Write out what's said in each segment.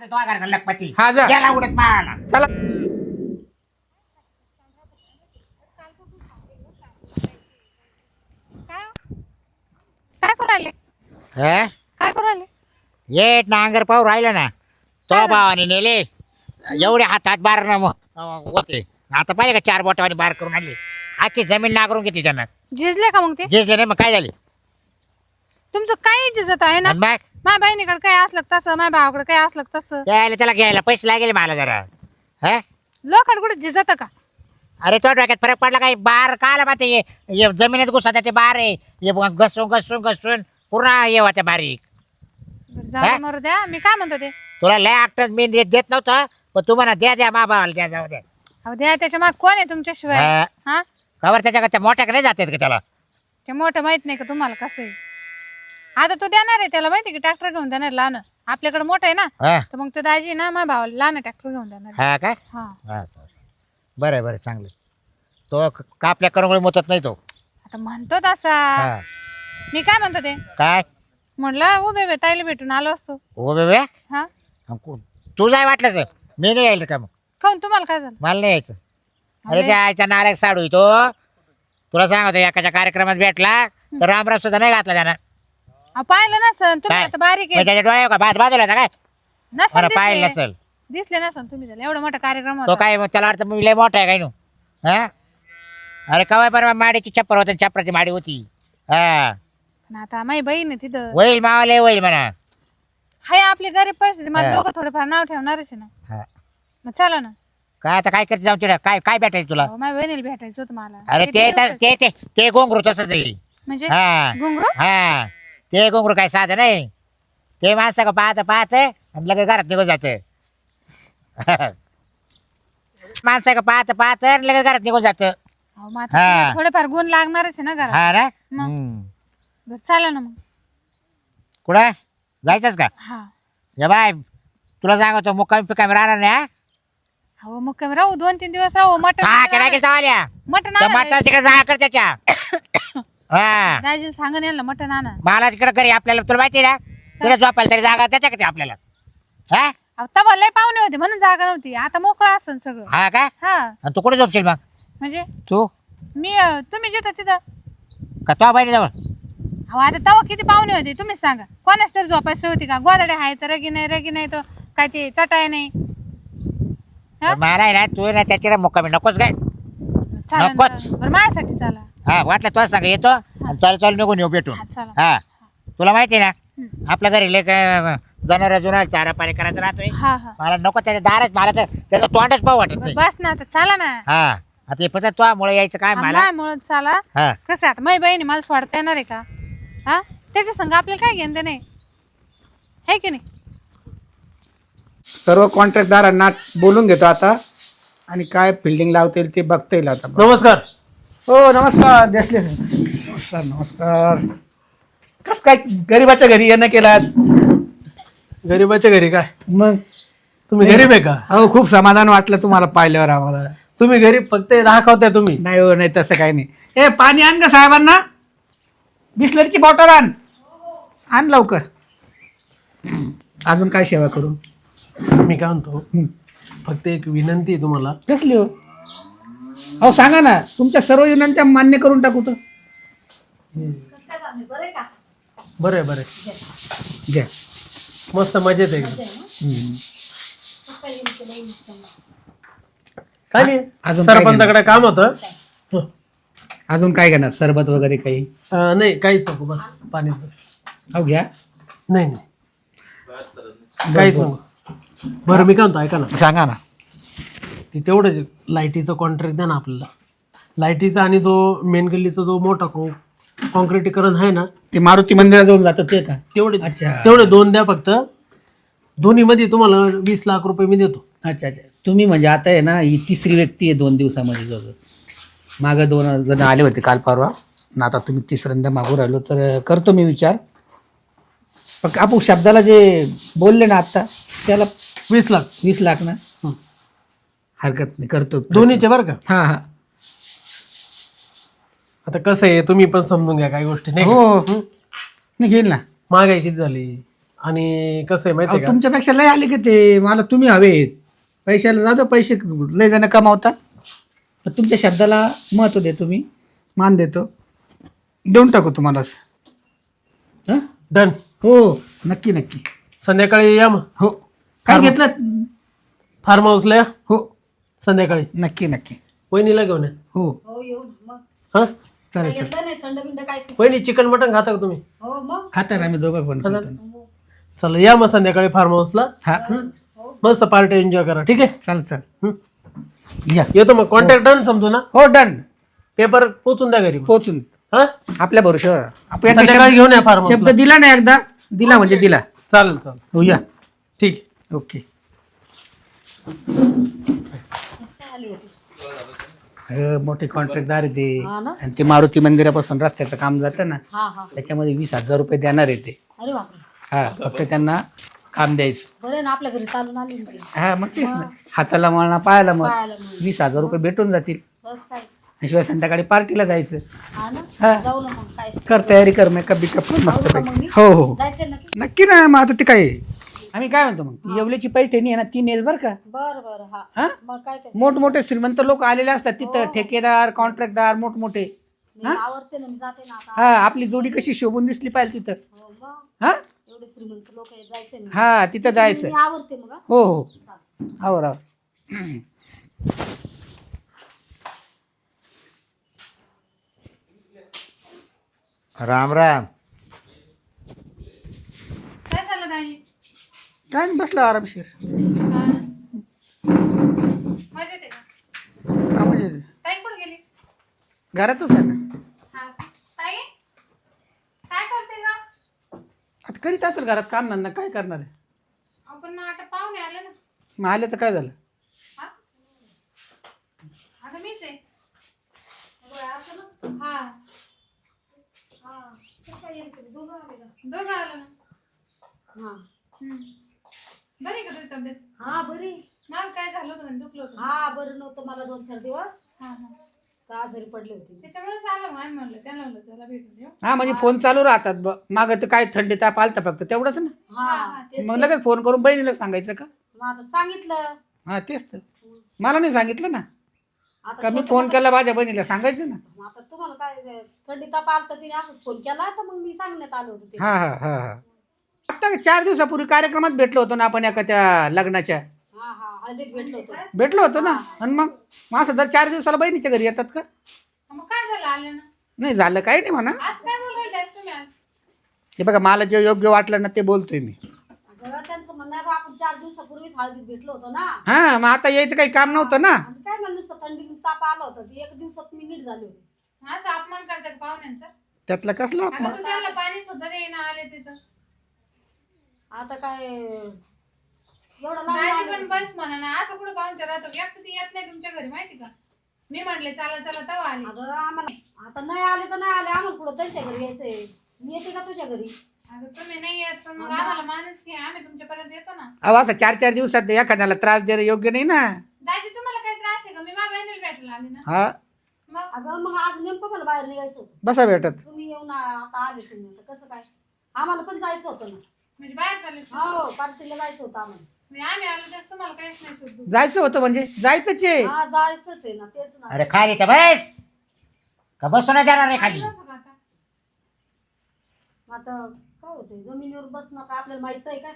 तो घराचा लखपती हा, जा. गेला उडत माळाला. चला काय करू राहिले? हे? काय करू राहिले? ये नांगर पाहू राहिलं ना तो भावाने नेले एवढे हातात बार ना मग होते. आता पाहिजे का 4 बोटावाने बार करून आणले. आखी जमीन नांगरून घेतली त्यांना. झिजले का मग ते? झेजले नाही मग काय झाले. तुमचं काही झिजत आहे ना? आणि मग माझ्या बहिणीकडे काय असलं का तसं, माझ्या भावाकडे काय असलं का तसं. त्याला घ्यायला पैसे लागेल मला जरा. हा लोखंड कुठे झिजत का? अरे तो डोक्यात फरक पडला काही बार काला माते ये जमिनीत घुसा ते बार आहे ये घसरून घसरून घसरून पूर्ण ये होत्या बारीक. बरं, जाऊ दे, मरू द्या. मी काय म्हणतो ते, तुला लय ऍक्टर मी देत नव्हतं पण तू म्हणा द्या मा भावाला द्या जाऊ द्या. अहो द्या. त्याच्या माग कोण आहे तुमच्याशिवाय? हा. हा, खबर त्याच्या मोठ्या नाही जातात का त्याला. ते मोठं माहित नाही का तुम्हाला कसं आहे? आता तो देणार आहे त्याला माहिती की ट्रॅक्टर घेऊन देणार लहान. आपल्याकडे मोठं आहे ना, हा तर मग तो दाजी ना माझ्या भावाला लहान ट्रॅक्टर घेऊन देणार. हा काय हा, हा बरं आहे, बरं आहे, चांगलं. तो कापल्या करून मुतत नाही तो. आता म्हणतो तसा. हा मी काय म्हणतो ते, काय म्हटलं उभे ताईला भेटून आलो असतो. हो बेबे हा, तू जाय वाटलंच मी नाही यायला का मग. खाऊन तुम्हाला काय झालं? मला नाही यायचं. अरे त्या आईच्या नालायक साडू तो तुला सांगतो एकाच्या कार्यक्रमात भेटला तर रामराम सुद्धा नाही घातला त्यानं. अहो, पाहिलं नसन तुम्ही. काय? आता बारीक मग आहे. त्याच्या डोळ्या का भात बाजूला होता काय नसन मला पाहिलं दिसले. नसेल दिसले नसन तुम्ही त्याला. एवढा मोठा कार्यक्रम तो होता. काय मग त्याला वाटतं मी लय मोठा आहे काय नू. हा अरे कवाय परवा माडीची चप्पर होती चप्पराची माडी होती. हा पण आता माझी बहीण आहे तिथं. होईल मावाले होईल म्हणा. हाय आपली गरीब परिस्थिती. मला हा. दोघं थोडंफार नाव ठेवणारच आहे ना. हा. मग चला ना. काय आता काय करते जाऊन तिला काय काय भेटायचं तुला. अहो, माझ्या बहिणीला भेटायचं होतं मला. अरे किती ते दिवसाचं? ते ते ते गोंगरू तसंच आहे. म्हणजे हा घुंगरू? हा ते गोंगरू काय साधं नाही. ते माणसं का पाहत आणि लगेच घरात निघून जात. माणसं का पाहत लगेच घरात निघून जात. अहो, मग आता हा. तुम्हाला थोडेफार गुण लागणारच आहे ना घरात. हा ना मग. हम्म. बरं, चला ना मग. कुठं जायचंच का. हा. या बाय तुला सांगतो मुक्कामी पिकामी राहणार नाही. हा? हो मग काय राहू 2-3 दिवस राहू. मटण हा केला जावाल्या मटण त्या आणा. मटण तिकडे जा कर त्याच्या. हा दाजीला सांगून यायला मटण आणा. मला तिकडे घरी आपल्याला तुला माहिती आहे ना तुला झोपायला तरी जागा त्याच्या का आपल्याला. हा अहो, तेव्हा लय पाहुणे होते म्हणून जागा नव्हती. आता मोकळं असेल सगळं. हा काय हा, आणि तू कुठे झोपशील मग. म्हणजे तू मी तुम्ही जिथं तिथं. का तो बहिणीजवळ. अहो आता तेव्हा किती पाहुणे होते तुम्हीच सांगा. कोणाच तरी झोपायची होती का? गोदाडे आहे तर रगी नाही तर काय ते चटाय नाही. हा? मला आहे ना तू ना त्याच्याकडे मुक्कामी नकोच काय. चला ना. नकोच. बरं माझ्यासाठी चला. हा वाटलं तुला सांग येतो आणि चालू निघून येऊ भेटून. हा, चला. हा तुला माहिती आहे ना आपल्या घरी लय काय जनावर जुना चारा पाणी करायचं राहतोय. हा हा. मला नको त्याच्या दारच मला तर त्याचं तोंडच पाहू वाटत नाही. बस ना आता चला ना. हा आता हे पद्धत तो मुळे यायचं काय मला. म्हणून चला. हा कसं आता माझी बहिणी मला सोडता येणार आहे का? हा, त्याच्या संग आपल्याला काय घेणं नाही आहे की नाही? सर्व कॉन्ट्रॅक्टदारांना बोलून घेतो आता आणि काय फिल्डिंग लावता येईल ते बघता येईल आता. नमस्कार. हो नमस्कार देसले. नमस्कार नमस्कार. कस काय गरीबाच्या घरी येणं केलं आज. गरीबाच्या घरी काय मग तुम्ही गरीब आहे का? हो खूप समाधान वाटलं तुम्हाला पाहिल्यावर आम्हाला. तुम्ही गरीब फक्त दाखवताय तुम्ही. नाही हो नाही तसं काही नाही. ए पाणी आण ग साहेबांना. बिस्लरीची बॉटल आण लवकर. अजून काय सेवा करू. मी काय म्हणतो फक्त एक विनंती आहे तुम्हाला. कसली हो. अहो सांगा ना तुमच्या सर्व विनंत्या मान्य करून टाकू तर. बरं आहे बरं आहे. घ्या. मस्त मजेत आहे एकदम. काय नाही अजून काय सरपंचाकडे काम होतं. अजून काय घेणार सरबत वगैरे काही. नाही काहीच नको बस पाणीच बस. अहो घ्या. नाही नाही काहीच नको. बरं मी काय म्हणतो ऐका ना. सांगा ना. ते तेवढंच लाईटीचं कॉन्ट्रॅक्ट द्या ना आपल्याला. लाईटीचा आणि तो मेन गल्लीचा जो मोठा कॉन्क्रिटीकरण आहे ना ते मारुती मंदिराजवळ जातं ते का. तेवढे अच्छा. तेवढे 2 द्या फक्त. दोन्हीमध्ये तुम्हाला 20 लाख रुपये मी देतो. अच्छा अच्छा. तुम्ही म्हणजे आता आहे ना ही तिसरी व्यक्ती आहे 2 दिवसामध्ये जवळ. मागं 2 जण आले होते काल परवा ना आता तुम्ही तिसऱ्यांदा मागू राहिलो तर करतो मी विचार. पण आपण शब्दाला जे बोलले ना आत्ता त्याला 20 लाख 20 लाख ना. हं. हरकत नाही करतो. दोन्हीचे बरं का. हां हां. आता कसं आहे तुम्ही पण समजून घ्या काही गोष्टी नाही हो का? नाही घेईल ना. महागाई किती झाली. आणि कसं आहे माहिती आहे का तुमच्यापेक्षा लय आले की ते मला तुम्ही हवेत पैशाला जाऊ दे, पैसे लय जण कमावतात पण तुमच्या शब्दाला महत्व देतो मी, मान देतो, देऊन टाकू तुम्हाला असं. हं? डन. हो नक्की नक्की. संध्याकाळी या मग. हो काय घेतलं? फार्म हाऊसला या हो संध्याकाळी. नक्की नक्की. वहिनीला घेऊन या. हो हो येऊ ना मग. हा चालेल काय चालेल. घेतलं नाही थंड बिंड काय वहिनी चिकन मटन खाता का तुम्ही? हो मग खाता ना आम्ही दोघं पण खाता? खातो. चला या मग संध्याकाळी फार्म हाऊसला. हा मस्त पार्टी एन्जॉय करा. ठीक आहे. चालेल चालेल. हं. या. येतो मग. कॉन्टॅक्ट डन समजू ना. हो डन. पेपर पोचून द्या घरी. पोहोचून हा आपल्या भरोश्यावर आपण संध्याकाळी घेऊन या फार्म शब्द हाऊसला. दिला ना एकदा, दिला म्हणजे दिला. चालेल चालेल. हो या. ठीक आहे. ओके. काय आली होती मोठे कॉन्ट्रॅक्टदार आहे ते हा ना? आणि ते मारुती मंदिरापासून रस्त्याचं काम जातं ना हा हा त्याच्यामध्ये 20,000 रुपये देणार आहे ते. अरे बापरे हा फक्त त्यांना काम द्यायचं. बरं ना आपल्या घरी चालून आली ना ती. हा मग तेच ना, हाताला मळणा पायाला मग पाहायला मग 20,000 रुपये भेटून जातील. बस काय आणि शिवाय संध्याकाळी पार्टीला जायचं. हा ना हा. जाऊ ना मग काय कर तयारी कर, मेकअप बिकअप मस्त का मग पैकी. मी? हो हो जायचं ना की नक्की ना. मग आता ते काय आहे? आम्ही काय म्हणतो मग येवल्याची पैठणी आहे ना ती नेस बरं का. बरं बरं हा हा मग काय ते मोठमोठे श्रीमंत लोक आलेले असतात तिथं, ठेकेदार कॉन्ट्रॅक्टदार मोठमोठे. मी आवडते ना मी जाते ना आता. हा आपली जोडी कशी शोभून दिसली पाहिजे तिथं. हो मग हा एवढे श्रीमंत लोक आहेत जायचं ना. हा तिथं जायचं. मी आवडते मग हा. हो हो चालेल. आवर आवर. राम राम. काय झालं दाजी? काय नाही बसला आरामशीर. मजेत आहे का? हा म्हणजे ताई कुठे गेली? घरातच आहे ना. हा ताई काय करते का? आता करीत असेल घरात काम धंदा, काय करणार आहे. आपण आता पाहुणे आले ना. मग आले तर काय झालं. हा आता मीच आहे. हा दोघं आलं ना. हा बरी का तुझी तब्येत? हा बरी. मग काय झालं होतं म्हणे, दुखलं होतं? हा बरं नव्हतं मला 2-4 दिवस हा हा तर आजारी पडले होते मी. त्याच्यामुळेच आलं मग आम्ही म्हणलं त्यांना म्हणलं चला भेटून देऊ. हा म्हणजे फोन चालू राहतात माग तर काय थंडी ताप आलता फक्त तेवढंच ना. हा तेच मग लगेच फोन करून बहिणीला सांगायचं का. मग आता सांगितलं. हा तेच तर मला नाही सांगितलं ना. आता का मी छोटं फोन मोठं- केला माझ्या बहिणीला सांगायचं ना. मग आता तुम्हाला काय थंडी ताप आला तर तिने असंच फोन केला तर मग मी सांगण्यात आलो होतो ते. हा हा हा हा आता 4 दिवसापूर्वी कार्यक्रमात भेटलो होतो ना आपण एका त्या लग्नाच्या. हा हा हळदीत भेटलो होतो. भेटलो होतो ना. आणि मग असं जर 4 दिवसाला बहिणीच्या घरी येतात का. मग काय झालं आले ना? नाही झालं काही नाही म्हणा. आज काय बोल राहिले तुम्ही आज? हे बघा मला जे योग्य वाटलं ना ते बोलतोय मी. अगं त्यांचं म्हणणं आहे बा आपण 4 दिवसापूर्वीच हळदीत भेटलो होतो ना. हा मग आता यायचं काही काम नव्हतं ना. आणि काय म्हणलं नुसतं थंडी ताप आला होता ती 1 दिवसात मी नीट झाली होती. असं अपमान करतात पाहुण्यांचा. त्यातला कसला अगं अपमान. तू त्यांना पाणी सुद्धा देईना आले तिथं. आता काय एवढं लांब दाजी आलो. पण बस म्हणा ना, असं कुठं पाहुणचार राहतो की एकटं ती येत नाही तुमच्या घरी माहिती का? मी म्हणले चला चला तेव्हा आली. अगं आम्हाला आता नाही आले तर नाही आले आम्हाला कुठं त्यांच्या घरी यायचंय. मी येते का तुझ्या घरी. अगं तुम्ही नाही येत पण मग आम्हाला माणूस की आम्ही तुमच्यापर्यंत येतो ना. अहो असं 4-4 दिवसात एखाद्याला त्रास देणं योग्य नाही ना. दाजी तुम्हाला काही त्रास आहे का? मी माझ्या बहिणीला भेटायला आले ना. हा मग अगं मग आज नेमकं मला बाहेर निघायचं होतं. बसा भेटत. तुम्ही येऊन आता आले तुम्ही आता कसं काय आम्हाला पण जायचं होतं ना. म्हणजे बाहेर चालेल. हो पार्टीला जायचं होतं आम्हाला. म्हणजे आम्ही आलो तेच तुम्हाला काहीच नाही सुद्धा. जायचं होतं म्हणजे जायचंच आहे. हा जायचंच आहे ना तेच ना. अरे खाली तर बस का बसून नाही जाणार रे खाली. कसं का आता? आता काय होतंय जमिनीवर बसणं काय आपल्याला माहित आहे काय.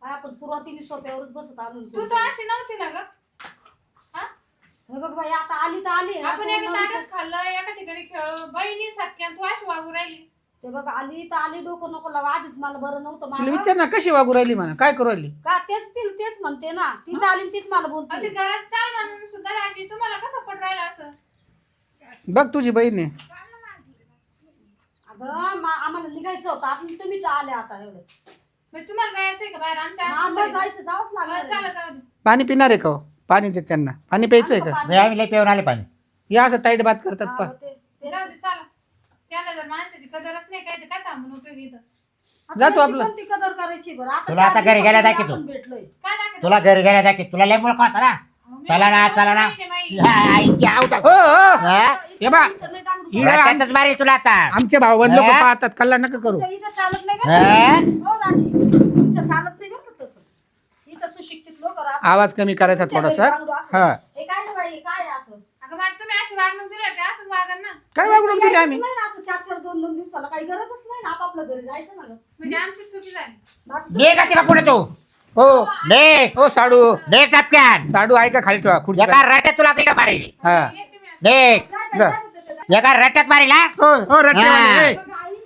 काय आपण सुरुवातीने सोप्यावरच बसत आलो. तू तर अशी नव्हती ना ग. हा हे बघ बाई आता आली तर आली. आपण आता एका नंतर- ताटात खाल्लं एका ठिकाणी खेळलो बहिणी सख्या तू अशी वागू राहिली. ते बघ आली तर आली डोकं नको लावा आधीच मला बरं नव्हतं तिला मला. विचार ना कशी वागू राहिली म्हणा, काय करू राहिली. का तेच म्हणते ना तीच आली आणि तीच मला अगदी बोलते. घरात चाल म्हणून सुद्धा दाजी तुम्हाला कसं पट राहिलं असं? बघ तुझी बहीण आहे. अगं आम्हाला निघायचं होतं आपण तुम्ही तर आले आता एवढे. म्हणजे तुम्हाला जायचंय का बाहेर आमच्या हा अडचण मग झाली? जायचं जावंच लागलं. चला जाऊ दे. पाणी पिणार आहे का हो? पाणी दे त्यांना. पाणी प्यायचं आहे का. नाही, आम्ही लय पिऊन आले पाणी. या असं ताईट बात करतात पा. जाऊ दे चला. त्याला जर माणसाची कदरच नाही काय तर काय थांबून उपयोग इथं? जातो आपलं. कोणती कदर करायची बरं तुला आता घरी गेल्या चार दाखवतो. दिवसापूर्वी आपण भेटलोय. काय दाखवतो? तुला घरी गेल्या जाकी तुला लय मुळ होता ना. मग चला ना चला ना हा, आईची आवता. हो हो हा? हे बा इथं नाही दांगडू. इकडं रट्ट्यातच मारेल तुला आता. आमचे भाऊ लोक हा? पाहतात कल्ला नका करू. इथं चालत नाही हा? का हो दाजी इथं चालत नाही बरं का तसं इथं सुशिक्षित लोक राहतात. आवाज कमी करायचा थोडासा दांगडू असं. हा हे काय रे बाई काय आहे असं अगं मग तुम्ही अशी वागणूक दिली होती असंच वागन ना. काय वागणूक दिली आम्ही नाही ना असं 4-4 2-2 दिवसाला काही गरजच नाही ना आपापलं घरी जायचं ना गं. म्हणजे आमची चुकी झाली. बाकी दे का तिला पुढे तू हो दे हो साडू दे टपक्यान. साडू ऐका खाली ठेवा खुर्ची एका रट्ट्यात तुला तिला मारेल. हा दे जा एका रट्ट्यात मारेल हा? हो हो रट्टेवाले, हा. ए,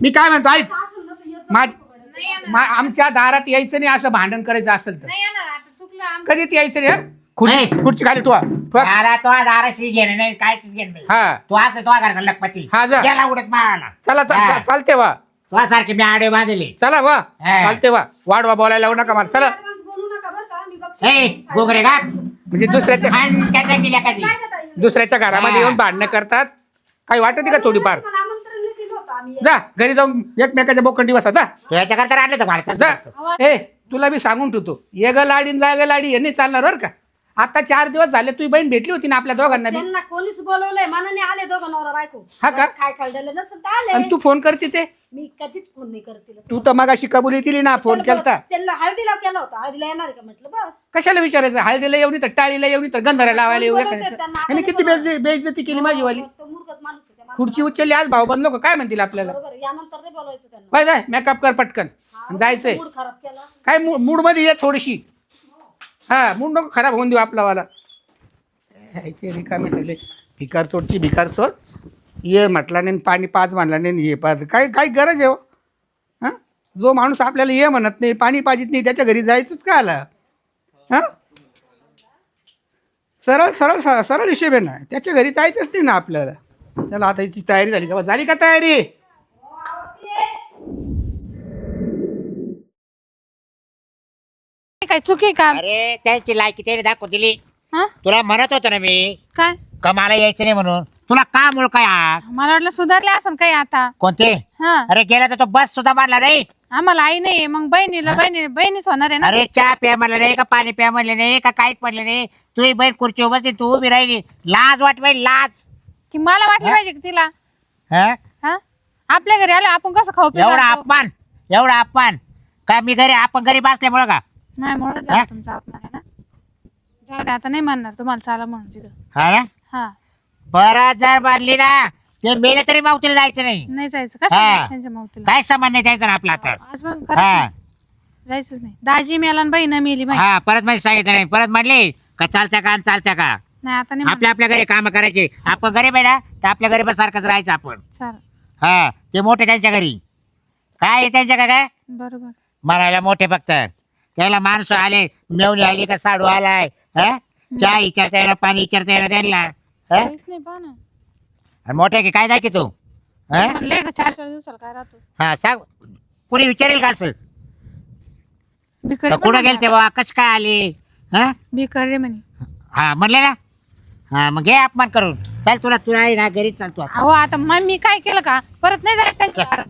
मी काय म्हणतो ऐक असं नसतं येत माझ नाही येणार. आमच्या दारात यायचं नाही असं भांडण करायचं असेल तर नाही येणार आता चुकलं आमचं. कधीच यायचं नाही हं? खुर्ची नाही. खुर्ची खाली ठेवा ठेवा. मला तो दाराशी घेणं नाही काहीच घेणं नाही. हा तू असं तो घरचा लखपती हा, जा. गेला उडत माळाला. चला हा. चालते वा तो सारखे मी आडे बांधले. चला वा हा. चालते वा वाढवा बोलायला लावू नका मला चला ऍडव्हान्स बोलू नका बरं का मी गपचूप ए गोगरे का म्हणजे दुसऱ्याच्या केल्या कधी काय गं ताई? दुसऱ्याच्या घरामध्ये हा. येऊन भांडणं करतात काही वाटते का थोडीफार मला आमंत्रण नाही दिलं होतं आम्ही जा घरी जाऊन एकमेकाच्या बोकंडी बसा जा तू याच्याकरता आणलं तर मला जा चालतं. ए तुला मी सांगून ठेवतो ये ग लाडीन जा ग लाडी हे नाही चालणार बरं का आता 4 दिवस झाले तुझी बहीण भेटली होती ना आपल्या दोघांना बी. त्यांना कोणीच बोलवलंय मनाने आले दोघं नवरा बायको हा का? काय कळलेलं नसेल तर आणि आले तू फोन करते ते मी कधीच फोन नाही करत तिला तू तर मगाशी कबुली दिली ना फोन केलता त्यांना हळदीला केला होता हळदीला येणार आहे का म्हटलं बस कशाला विचारायचं हळदीला येऊ नाही तर टाळीला येऊ नाही तर गंधारा लावायला येऊ बोलवते एखाद्या. त्यांना, आणि आपण किती बोलवतो. बेइज्जती केली माझी वाली तो मूर्खच माणूस आहे त्या माणसाला. खुर्ची उचलली आज भाऊ बंद लोक काय म्हणतील आपल्याला बरोबर आहे. यानंतर नाही बोलवायचं त्यांना बाय जाय मेकअप कर पटकन आणि जायचंय मूड खराब केला काय मूड मध्ये ये थोडीशी हा मूड नको खराब होऊन देऊ आपला वाला रिकामे सगळे भिकार चोडची भिकार चोड ये म्हटला नाही पाणी पाच म्हणला नाही ये पाच काय काय गरज आहे हो हां जो माणूस आपल्याला ये म्हणत नाही पाणी पाजित नाही त्याच्या घरी जायचंच का आला हां सरळ सरळ सरळ हिशेब आहे ना त्याच्या घरी जायचंच नाही ना आपल्याला चला आता याची तयारी झाली का झाली का तयारी काय चुकी का अरे त्यांची लायकी त्याने दाखवून दिली. हा तुला म्हणत होतो ना मी काय का मला यायचं नाही म्हणून तुला का मुळ काय मला वाटलं सुधारले असं काही आता कोणते हा अरे गेला तर तो बस सुद्धा मारला नाही. आम्हाला आई नाही मग बहिणीच होणार आहे ना अरे चहा प्या म्हणलं नाही का पाणी प्या म्हणलं नाही का काहीच म्हणलं नाही तुझी बहीण खुर्चीवर बसली तू उभी राहिली लाज वाट पाहिजे लाज. की मला वाटलं पाहिजे की तिला हा हा आपल्या घरी आलो आपण कसं खाऊ पिऊ एवढा घालतो? एवढा अपमान का मी आपण घरी बसल्यामुळं का नाही म्हणून हा? झाला तुमचा अपमान आहे ना जाऊ दे आता नाही म्हणणार तुम्हाला चाला म्हणून तिथं हा ना हा बरं जर मारली ना ते मेले तरी मावतीला जायचं नाही. नाही जायचं हा. कसं त्यांच्या मावतीला काय सामान नाही द्यायचं ना आपला आता. आज मग हा खरंच जायचंच नाही दाजी मेला आणि बहीण मेली माहिती हा परत म्हणजे सांगितलं नाही परत म्हणले का चालत्या का आणि चालत्या का नाही आता नाही आपल्या आपल्या घरी काम करायचे आपण गरीब आहे ना तर आपल्या गरीबासारखंच राहायचं आपण. चाल हा ते मोठे त्यांच्या घरी काय आहे त्यांच्या काय बरोबर म्हणायला मोठे फक्त त्याला माणसं आले मेवणी आली का साडू आलाय हा चहा विचारता येणार पाणी विचारता येणार त्यांना हा? काहीच नाही पहा ना आणि मोठे की काय जाय की तू हा म्हणले का 4-4 दिवसाला काय राहतो हा सांग कुणी विचारेल का असं भिकारी पण कुठं म्हणले गेल ते बाबा कस काय आले हा आता. भिकारी म्हणे हा म्हणले ना हा मग घे अपमान करून चल तुला आहे ना घरीच चालतो आता. अहो आता मग मी काय केलं का परत नाही जायचं त्यांच्या घरात.